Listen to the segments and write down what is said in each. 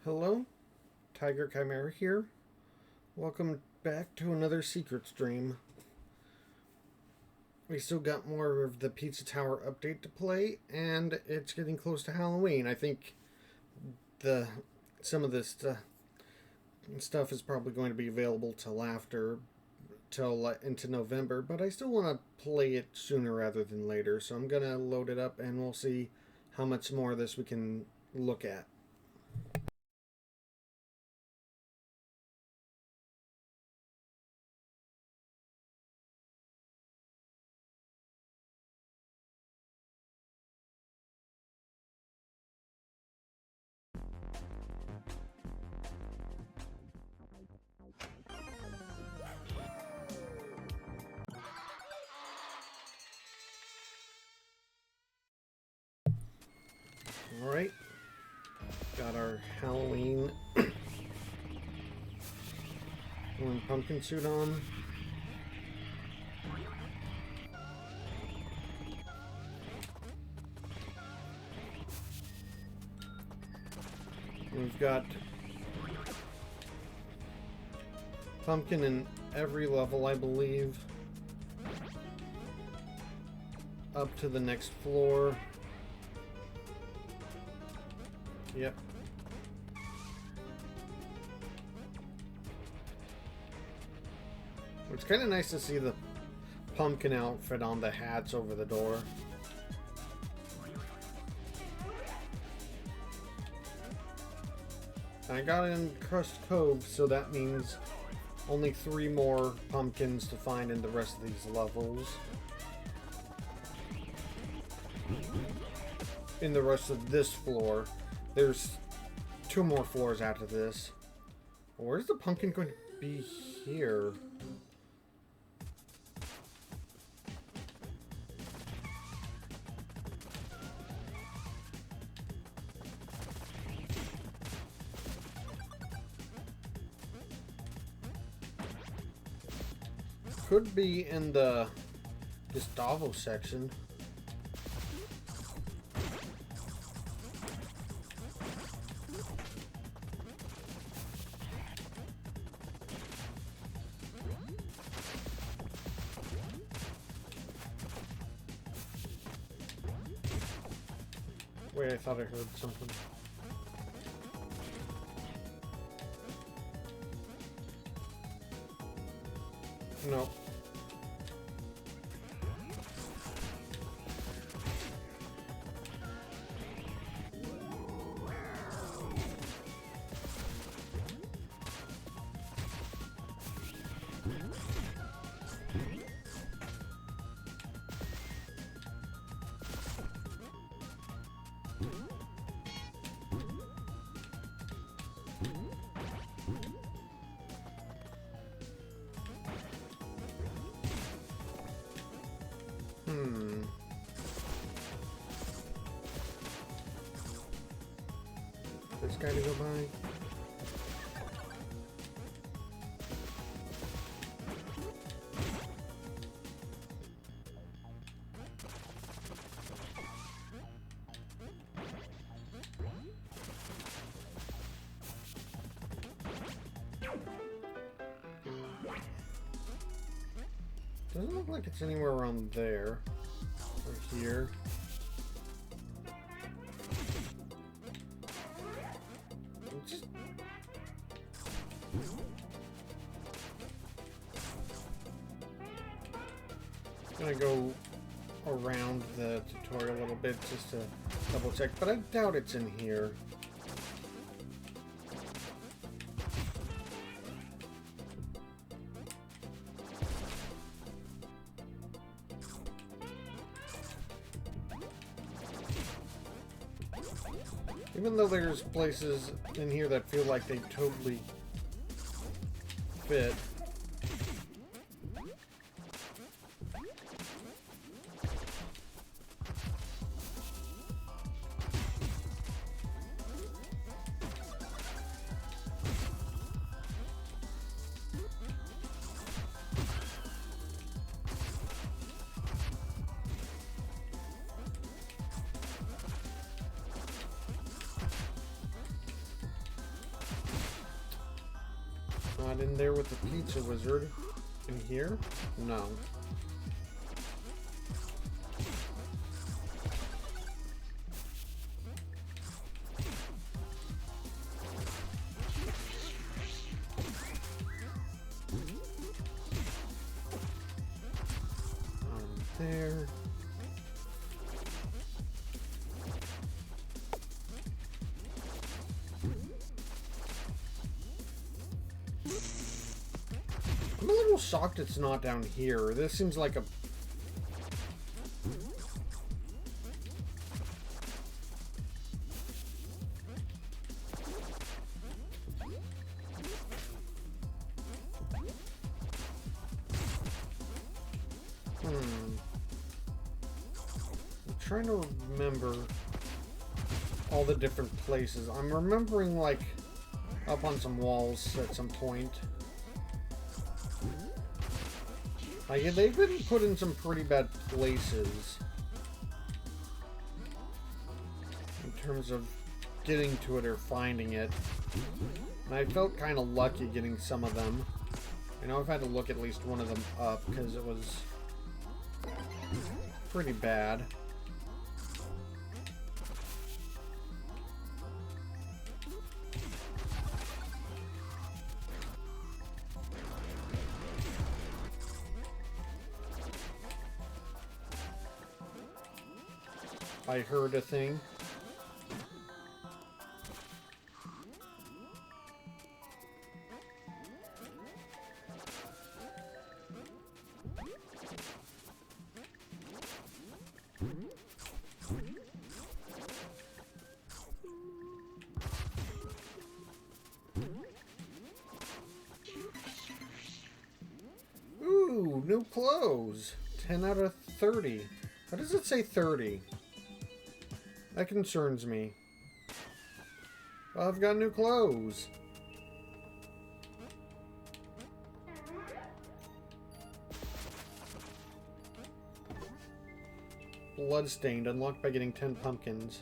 Hello, Tiger Chimera here. Welcome back to another secret stream. We still got more of the Pizza Tower update to play, and it's getting close to Halloween. I think the some of this stuff is probably going to be available till into November, but I still want to play it sooner rather than later. So I'm gonna load it up, and we'll see how much more of this we can look at. Alright, got our Halloween pumpkin suit on. We've got pumpkin in every level, I believe, up to the next floor. Yep. It's kind of nice to see the pumpkin outfit on the hats over the door. I got in Crust Cove, so that means only 3 more pumpkins to find in the rest of these levels. In the rest of this floor. There's 2 more floors after this. Where's the pumpkin going to be here? Could be in the Gustavo section. Wait, I thought I heard something. No. This guy to go by. Doesn't look like it's anywhere around there or here. Gonna go around the tutorial a little bit just to double check, but I doubt it's in here. Even though there's places in here that feel like they totally fit. Not in there with the pizza wizard. In here? No. There. I'm a little shocked it's not down here. This seems like a... I'm trying to remember all the different places. I'm remembering, like, up on some walls at some point. Like, they've been put in some pretty bad places in terms of getting to it or finding it. And I felt kind of lucky getting some of them. I know I've had to look at least one of them up because it was pretty bad. I heard a thing. Ooh, new clothes. 10 out of 30. Why does it say 30? That concerns me. Well, I've got new clothes. Bloodstained, unlocked by getting 10 pumpkins.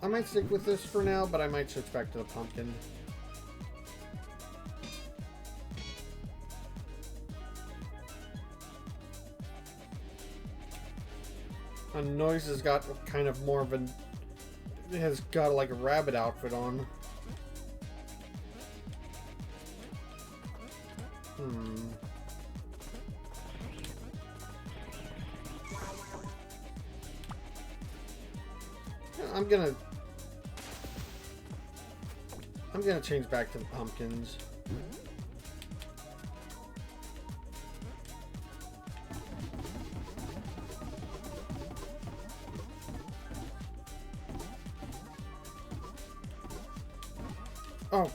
I might stick with this for now, but I might switch back to the pumpkin. And Noise has got kind of more of an... has got like a rabbit outfit on. I'm gonna change back to the pumpkins. Oh.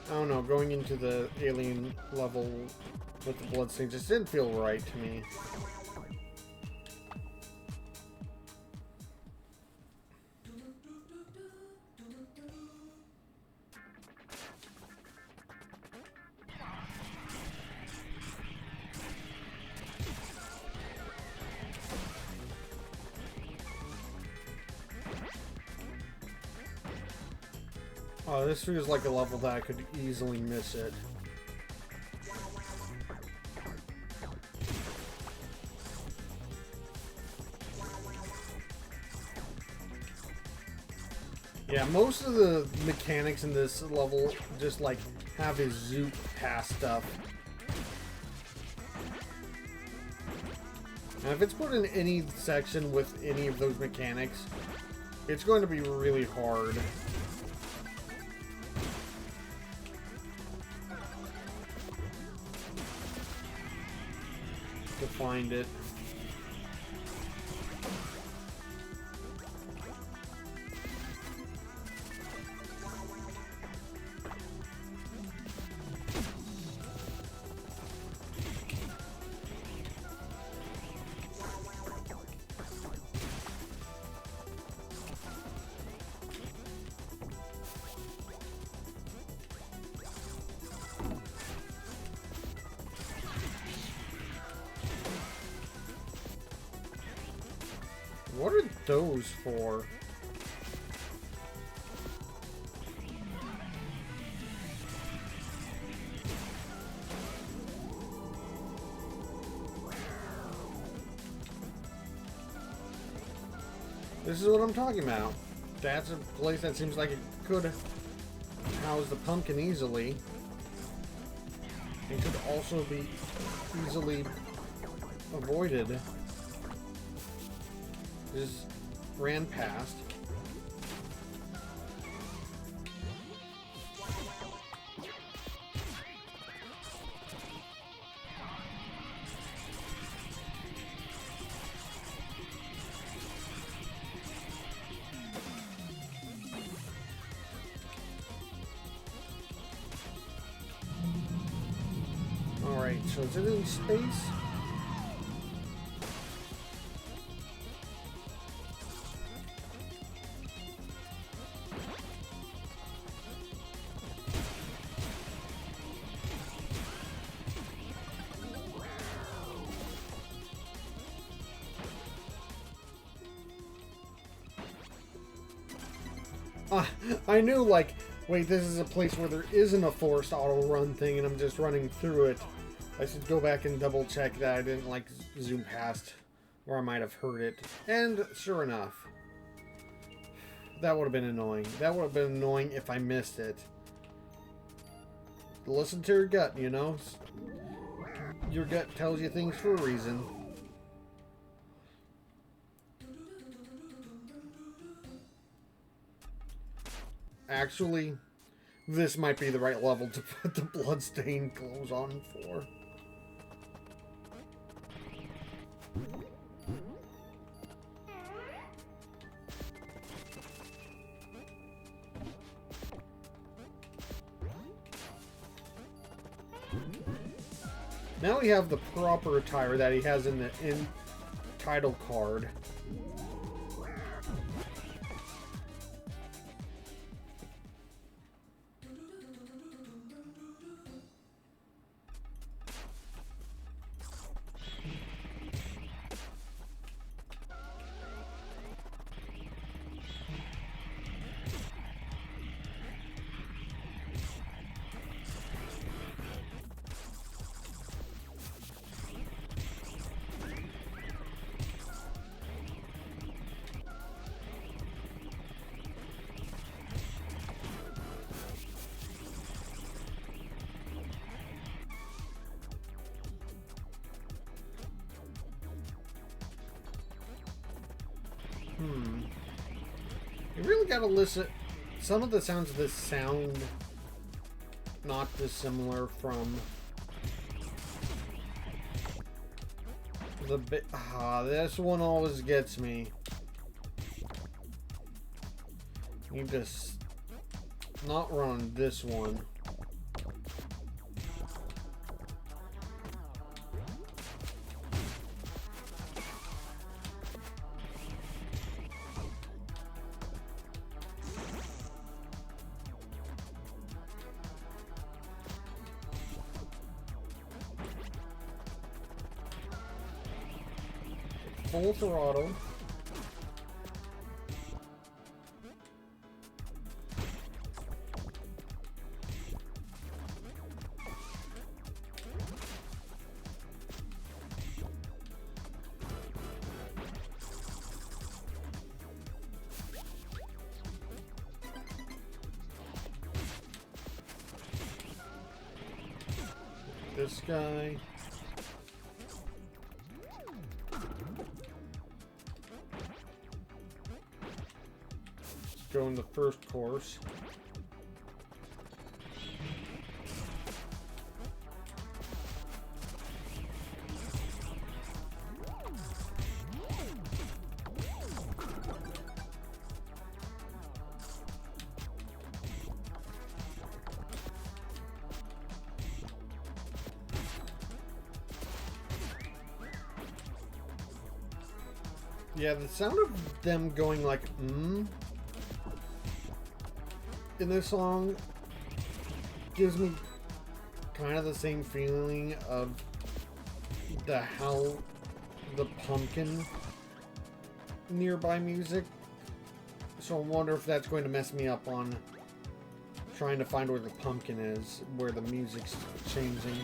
I don't know, going into the alien level with the bloodstains just didn't feel right to me. Oh, this feels like a level that I could easily miss it. Yeah, most of the mechanics in this level just like have his zoop past stuff. Now, if it's put in any section with any of those mechanics, it's going to be really hard. To find it. What are those for? This is what I'm talking about. That's a place that seems like it could house the pumpkin easily. It could also be easily avoided. Just ran past. Alright, so is it in space? I knew, like, wait, this is a place where there isn't a forced auto run thing and I'm just running through it. I should go back and double check that I didn't, like, zoom past, or I might have heard it. And sure enough, that would have been annoying. That would have been annoying if I missed it. Listen to your gut, you know? Your gut tells you things for a reason. Actually, this might be the right level to put the bloodstained clothes on for. Now we have the proper attire that he has in the title card. You really gotta listen. Some of the sounds of this sound not dissimilar from the bit. This one always gets me. You just not run this one. Full throttle. This guy. Go in the first course. Yeah, the sound of them going like, in this song gives me kind of the same feeling of how the pumpkin nearby music. So I wonder if that's going to mess me up on trying to find where the pumpkin is, where the music's changing.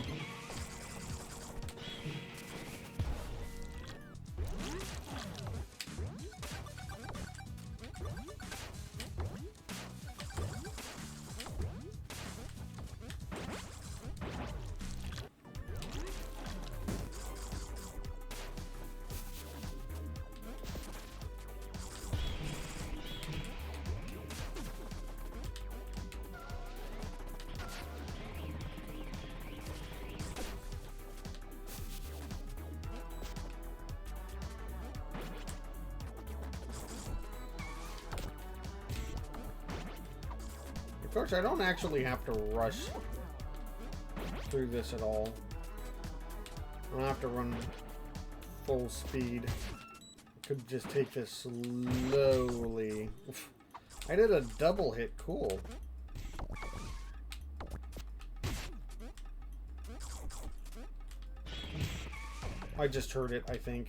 Of course, I don't actually have to rush through this at all. I don't have to run full speed. I could just take this slowly. I did a double hit. Cool. I just heard it, I think.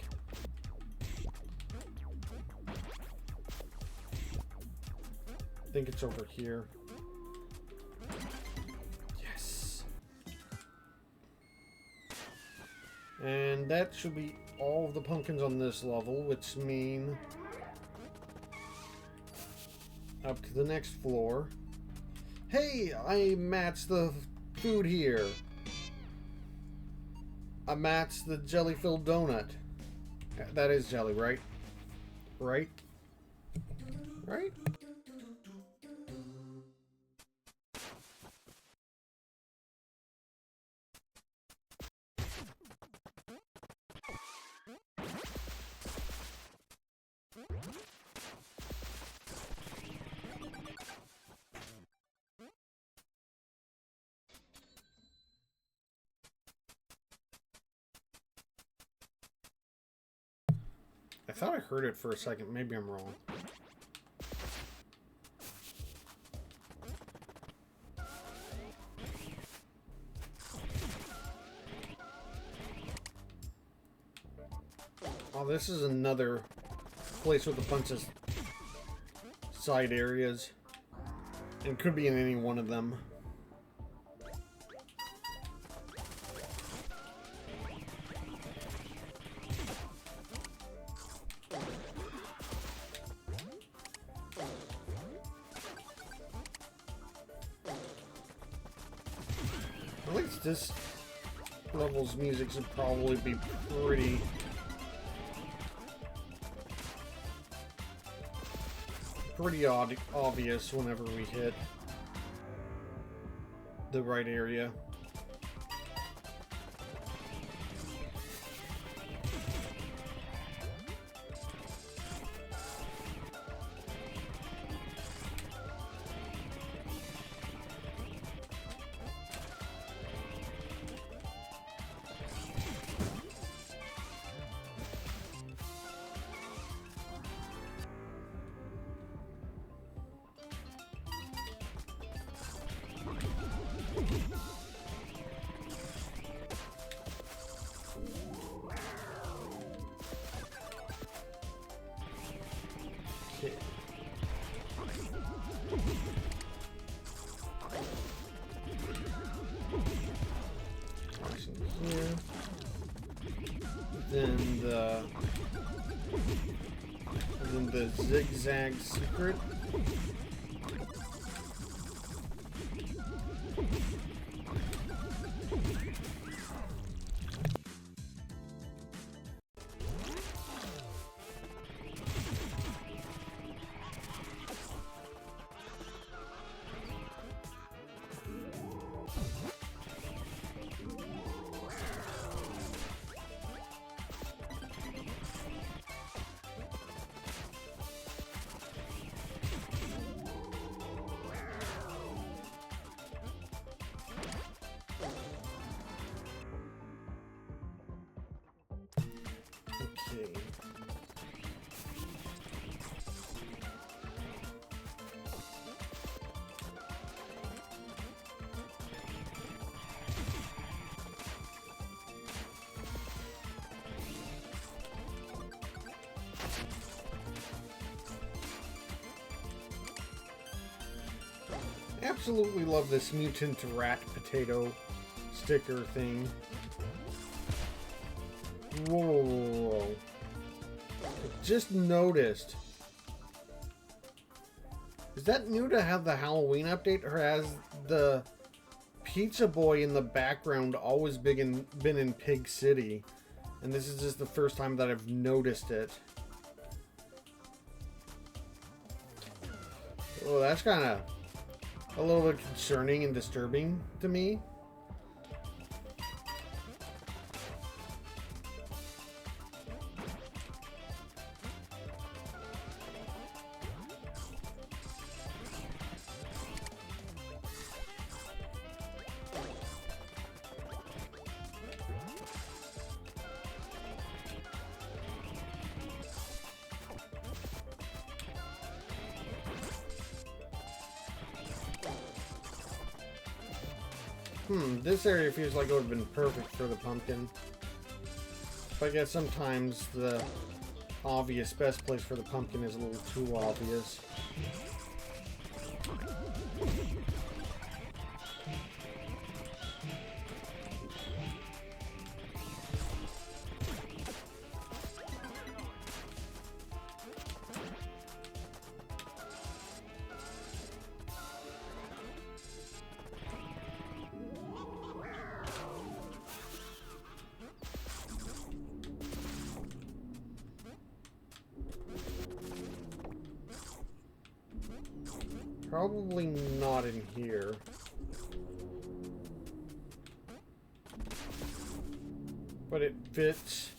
I think it's over here. Yes. And that should be all of the pumpkins on this level, which mean up to the next floor. Hey, I matched the food here. I matched the jelly-filled donut. That is jelly, right? Right? Right? I thought I heard it for a second. Maybe I'm wrong. Oh, this is another place with a bunch of side areas. And could be in any one of them. At least this level's music should probably be pretty obvious whenever we hit the right area. Okay. Here. Then the zigzag secret. absolutely love this mutant rat potato sticker thing. Whoa. I just noticed. Is that new to have the Halloween update, or has the Pizza Boy in the background always been in Pig City? And this is just the first time that I've noticed it. Oh, that's kind of a little bit concerning and disturbing to me. This area feels like it would have been perfect for the pumpkin. But I guess sometimes the obvious best place for the pumpkin is a little too obvious. Probably not in here. But it fits.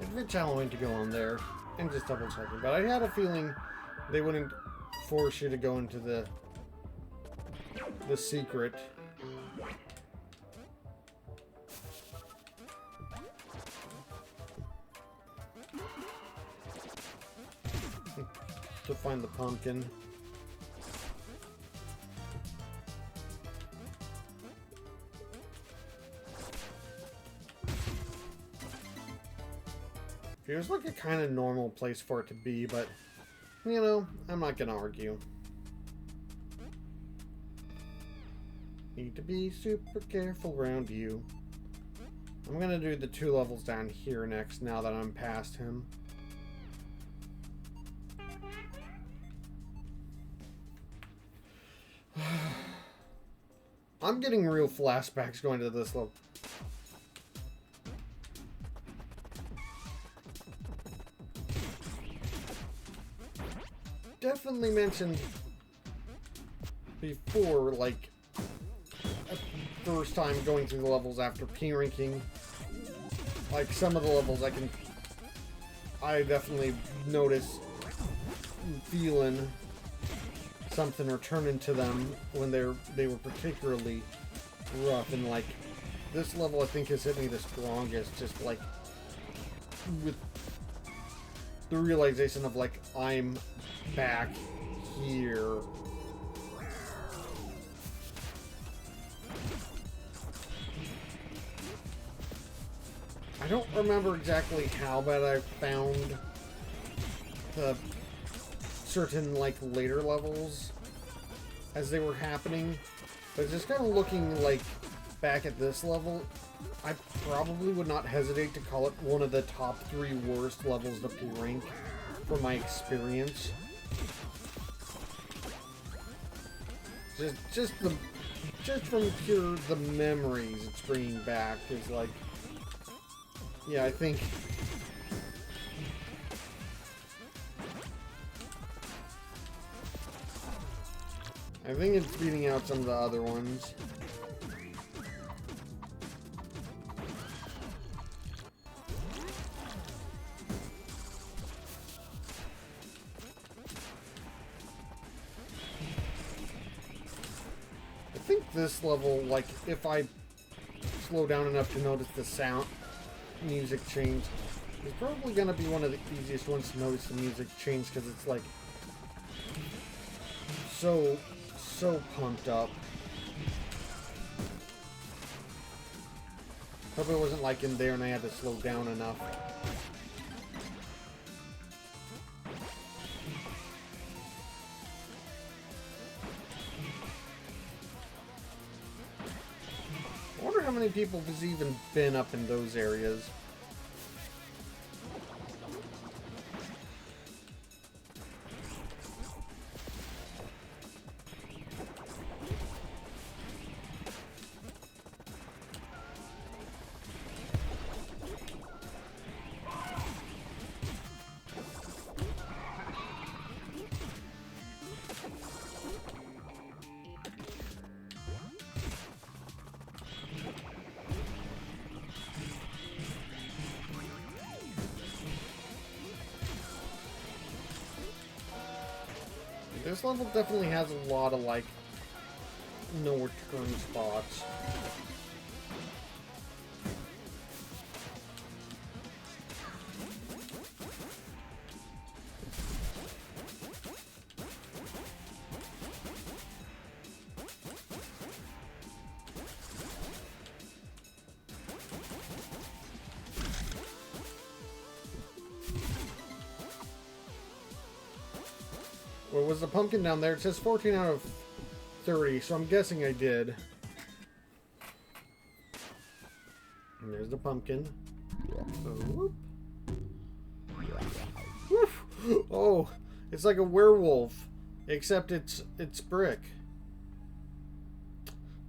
It fits Halloween to go on there. And just double checking. But I had a feeling they wouldn't force you to go into the secret. To find the pumpkin. Feels like a kind of normal place for it to be, but you know, I'm not gonna argue. Need to be super careful around you. I'm gonna do the 2 levels down here next now that I'm past him. I'm getting real flashbacks going to this level. Definitely mentioned before, like, first time going through the levels after P-ranking. Like, some of the levels I definitely notice feeling something returning to them when they were particularly rough, and like this level I think has hit me the strongest, just like with the realization of like I'm back here. I don't remember exactly how bad I found the certain like later levels as they were happening, but just kind of looking like back at this level, I probably would not hesitate to call it one of the top 3 worst levels to P-rank from my experience. Just from pure the memories it's bringing back is like, yeah, I think it's beating out some of the other ones. I think this level, like, if I slow down enough to notice the sound music change, is probably going to be one of the easiest ones to notice the music change, because it's like so pumped up. Hope it wasn't like in there and I had to slow down enough. people has even been up in those areas. This level definitely has a lot of, like, no return spots. Well, was the pumpkin down there? It says 14 out of 30, so I'm guessing I did. And there's the pumpkin. Oh, woof. Oh, it's like a werewolf, except it's brick.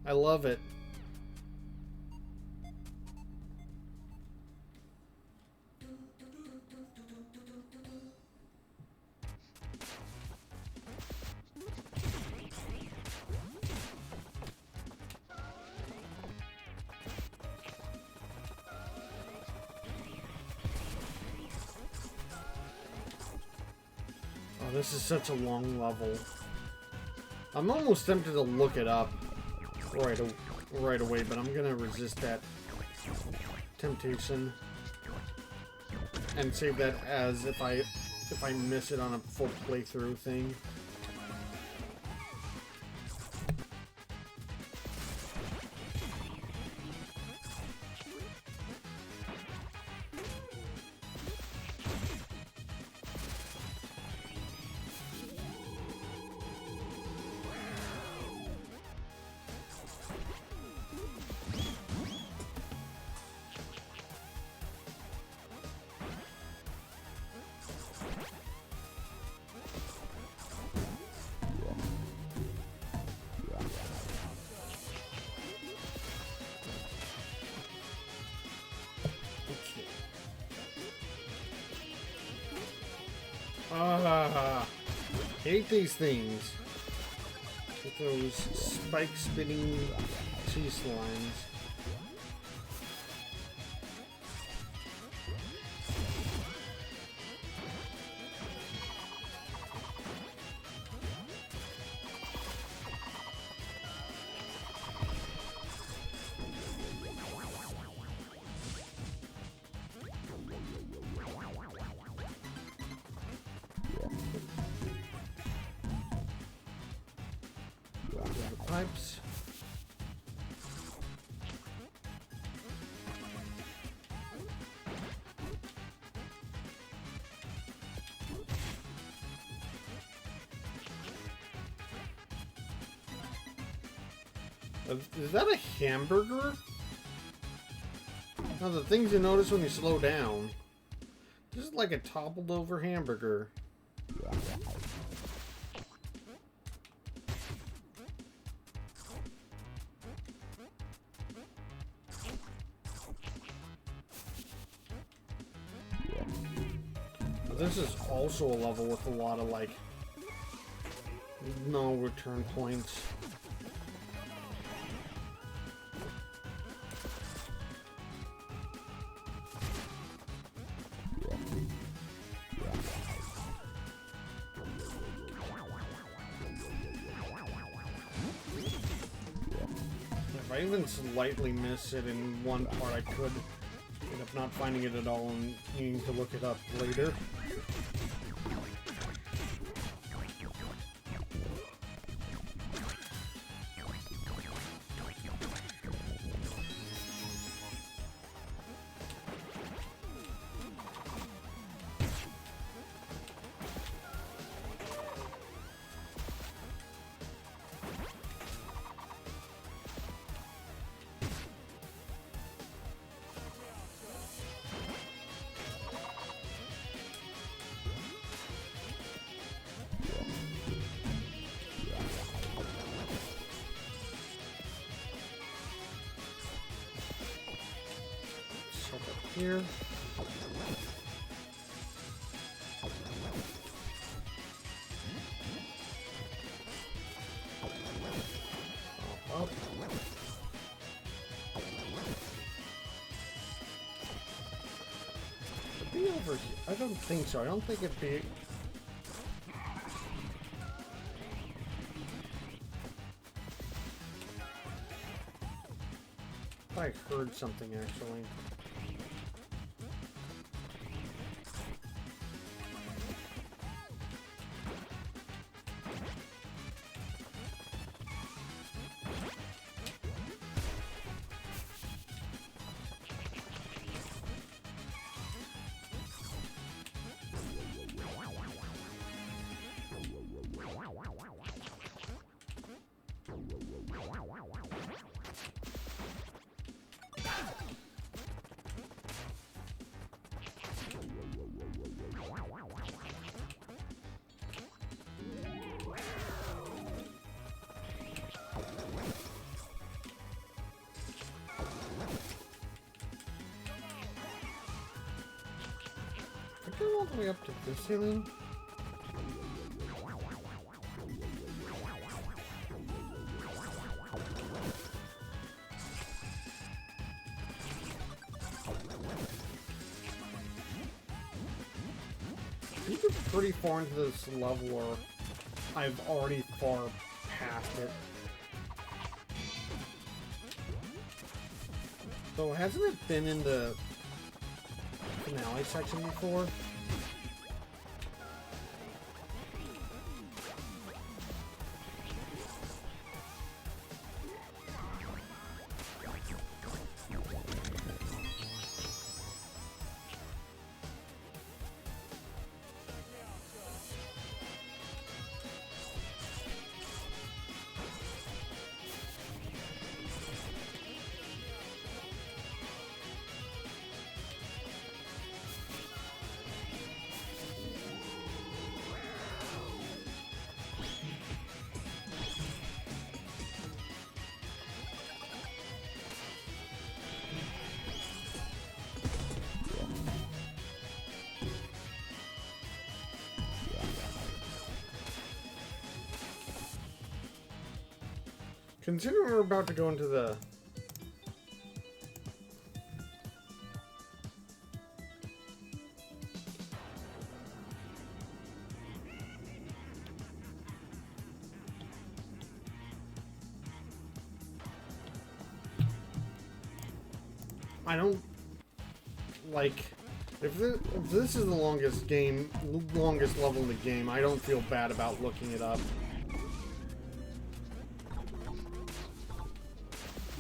I love it. This is such a long level. I'm almost tempted to look it up right away, but I'm gonna resist that temptation and save that as if I miss it on a full playthrough thing. Hate these things. With those spike spitting sea slimes. Pipes. Is that a hamburger? Now the things you notice when you slow down. This is like a toppled over hamburger. This is also a level with a lot of, like, no return points. If I even slightly miss it in one part, I could end up not finding it at all and needing to look it up later. here. Up. It'd be over here. I don't think so. I don't think it'd be. I heard something actually. Go all the way up to this ceiling. You get pretty far into this level, or I've already far past it. So hasn't it been in the finale section before? Considering we're about to go into the I don't like if this is the longest level in the game, I don't feel bad about looking it up.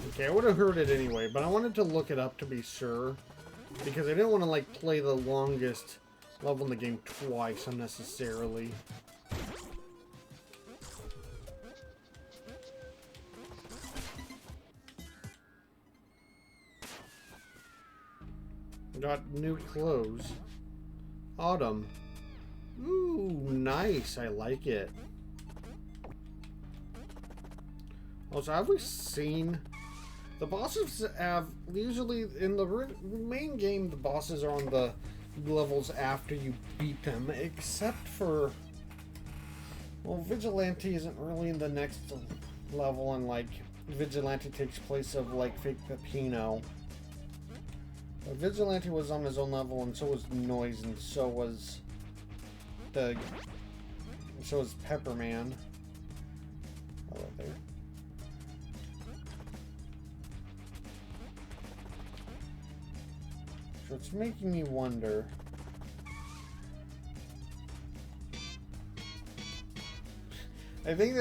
Okay, I would have heard it anyway, but I wanted to look it up to be sure, because I didn't want to, like, play the longest level in the game twice unnecessarily. Got new clothes. Autumn. Ooh, nice. I like it. Also, have we seen... The bosses have, usually in the main game, the bosses are on the levels after you beat them, except for, well, Vigilante isn't really in the next level, and, like, Vigilante takes place of, like, Fake Peppino. But Vigilante was on his own level, and so was Noise, and so was Pepperman. Oh, right there. So it's making me wonder. I think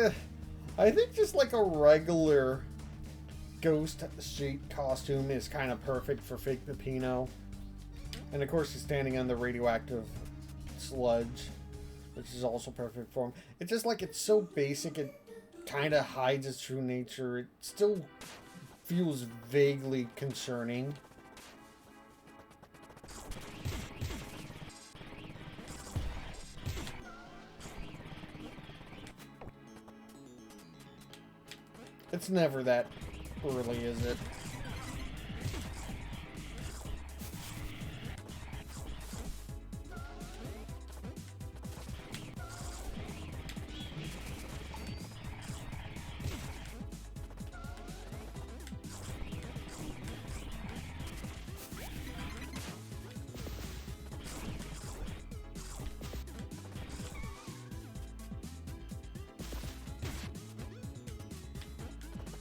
just like a regular Ghost Street costume is kind of perfect for Fake Peppino. And of course he's standing on the radioactive sludge, which is also perfect for him. It's just like, it's so basic, it kind of hides its true nature. It still feels vaguely concerning. It's never that early, is it?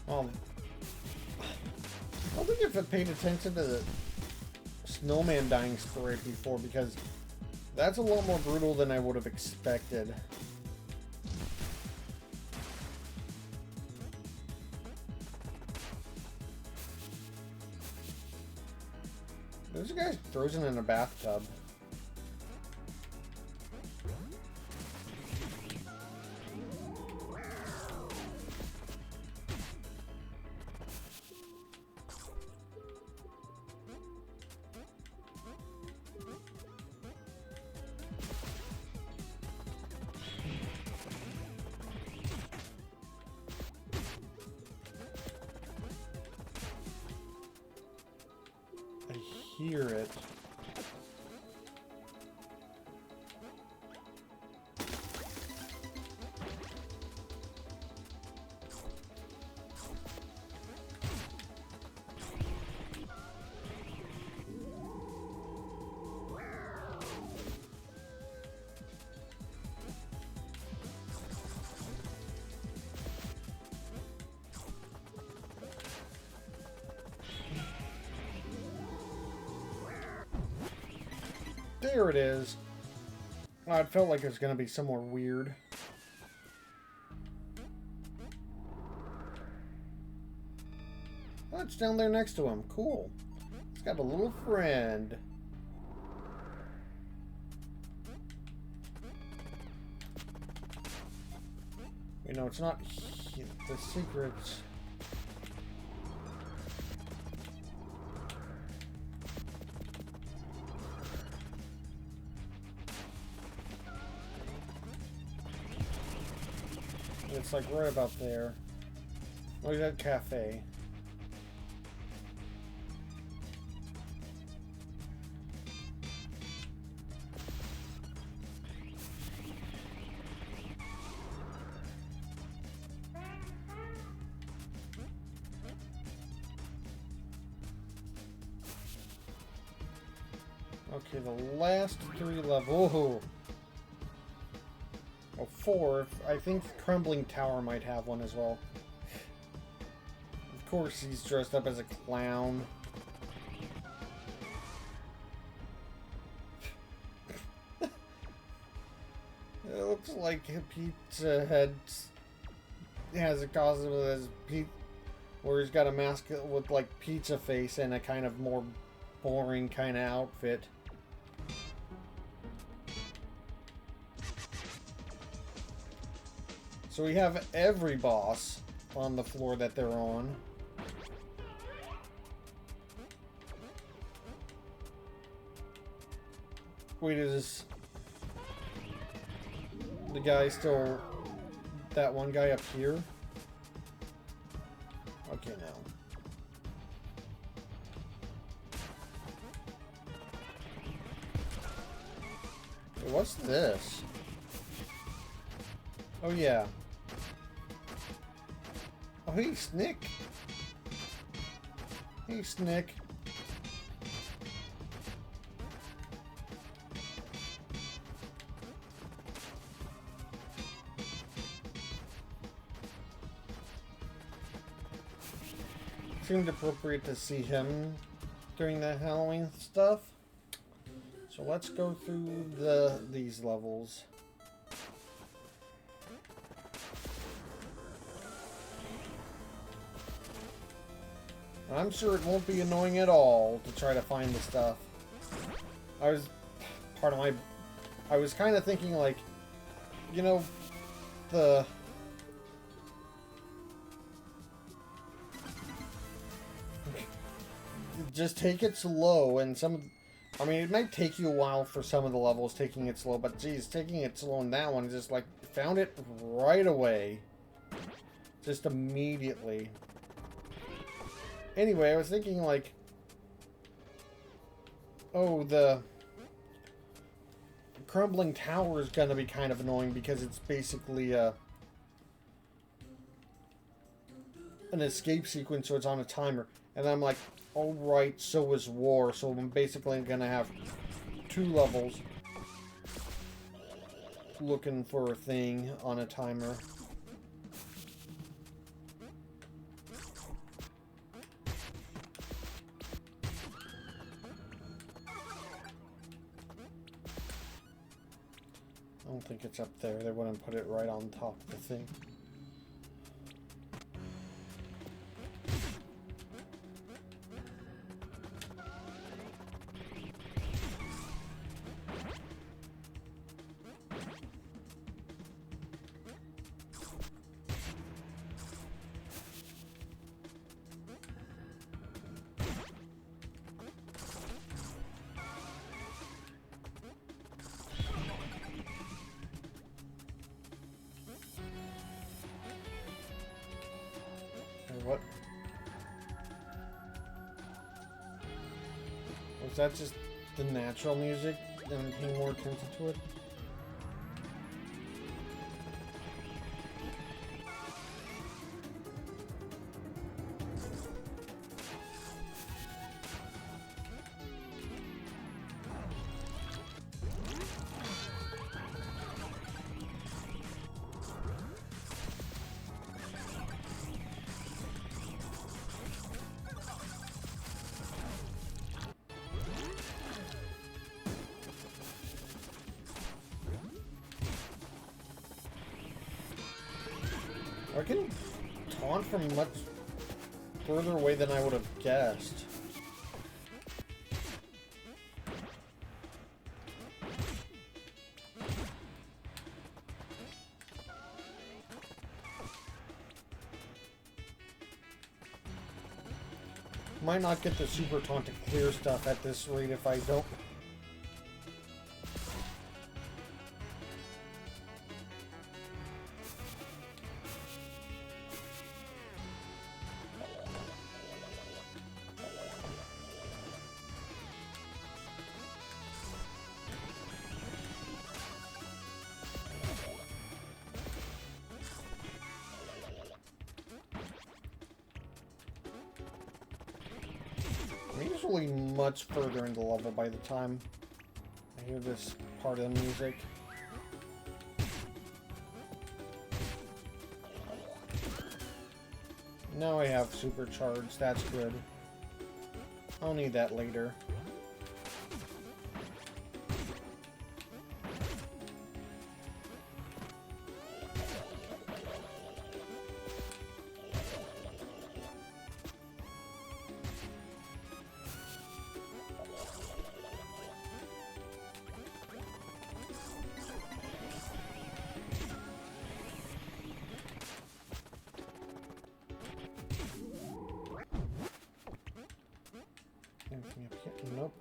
Well, I don't think if I paid attention to the snowman dying sprite before, because that's a lot more brutal than I would have expected. There's a guy frozen in a bathtub. Hear it. There it is. Oh, it felt like it was going to be somewhere weird. Oh, it's down there next to him. Cool. It's got a little friend. You know, it's not the secrets. It's like right about there. Look at that cafe. Okay, the last 3 levels. Oh, 4. I think Crumbling Tower might have one as well. Of course, he's dressed up as a clown. It looks like Pizza Head has a costume as where he's got a mask with like pizza face and a kind of more boring kind of outfit. So we have every boss on the floor that they're on. Wait, is the guy still... that one guy up here? Okay, now. Hey, what's this? Oh, yeah. Oh, hey, Snick. Hey, Snick. Seemed appropriate to see him during the Halloween stuff. So let's go through these levels. I'm sure it won't be annoying at all to try to find the stuff. I was kind of thinking, like, you know, just take it slow, and I mean, it might take you a while for some of the levels taking it slow, but geez, taking it slow in that one, just like, found it right away. Just immediately. Anyway, I was thinking, like, oh, the Crumbling Tower is going to be kind of annoying because it's basically an escape sequence, so it's on a timer. And I'm like, all right, so is War, so I'm basically going to have 2 levels looking for a thing on a timer. I don't think it's up there. They wouldn't put it right on top of the thing. What? Was that just the natural music and paying more attention to it? I can taunt from much further away than I would have guessed. Might not get the super taunt to clear stuff at this rate if I don't. I'm usually much further into the level by the time I hear this part of the music. Now I have supercharged, that's good. I'll need that later. Anything up here? Nope.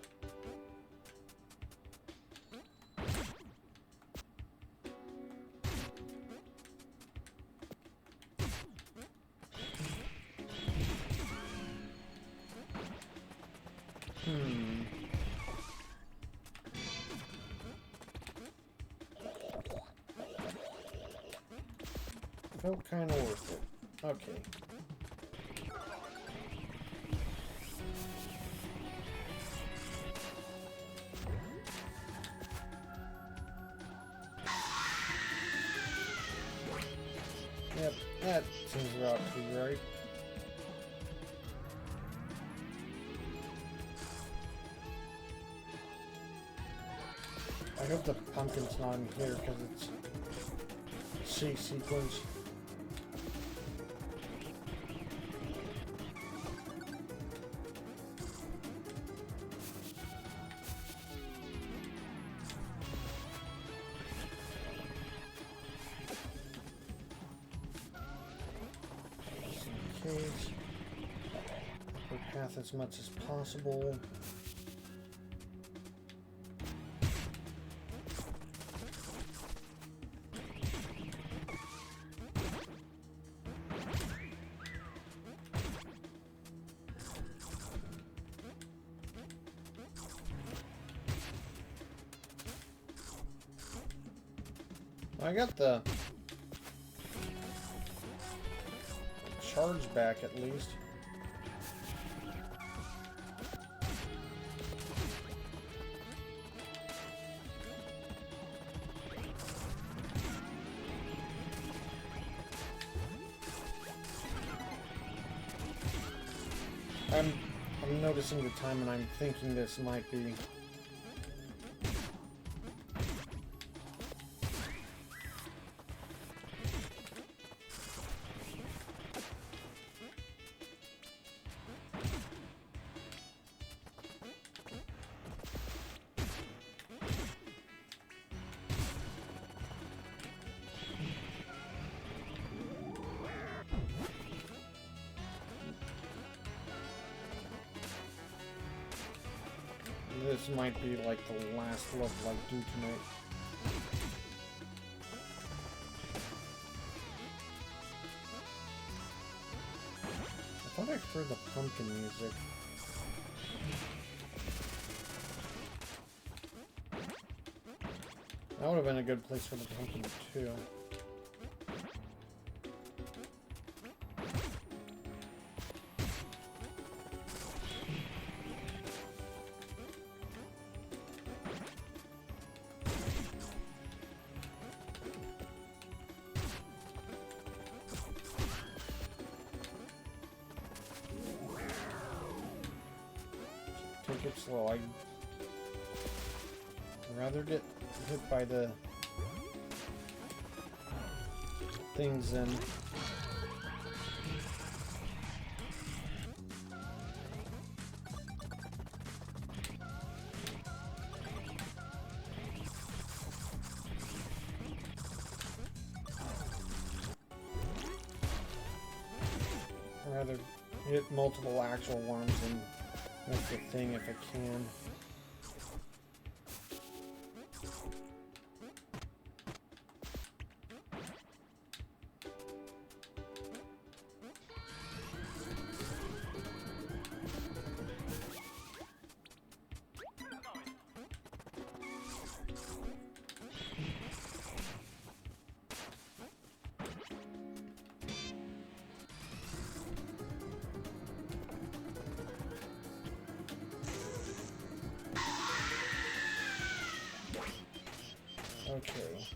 Felt kind of worth it. Okay. Yep, that seems about to be right. I hope the pumpkin's not in here because it's a chase sequence. Cage. Clear path as much as possible. I got the charge back at least. I'm noticing the time and I'm thinking this might be this might be like the last level I do tonight. I thought I heard the pumpkin music. That would have been a good place for the pumpkin too. Take it slow. I'd rather get hit by the things than I'd rather hit multiple actual worms and that's the thing if I can. Okay.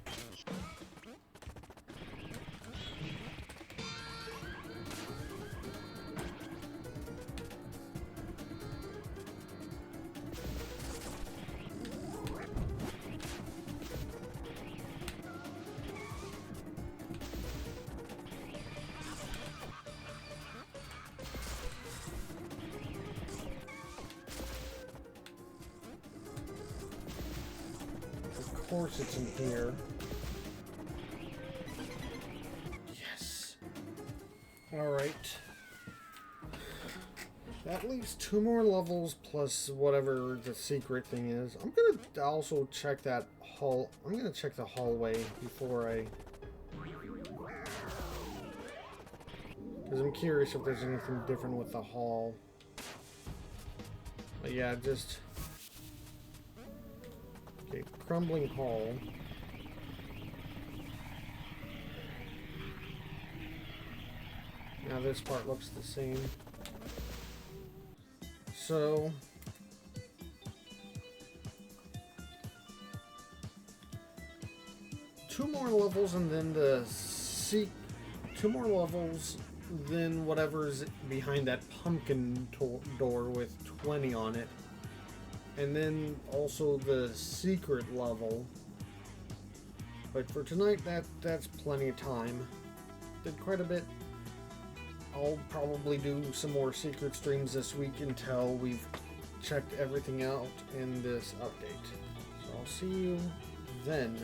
Of course it's in here. Yes. Alright. That leaves 2 more levels plus whatever the secret thing is. I'm gonna also check that hall. I'm gonna check the hallway before I... because I'm curious if there's anything different with the hall. But yeah, just... okay, crumbling hall. Now this part looks the same. So... 2 more levels and then the 2 more levels, then whatever's behind that pumpkin door with 20 on it. And then also the secret level. But for tonight, that's plenty of time. Did quite a bit. I'll probably do some more secret streams this week until we've checked everything out in this update. So I'll see you then.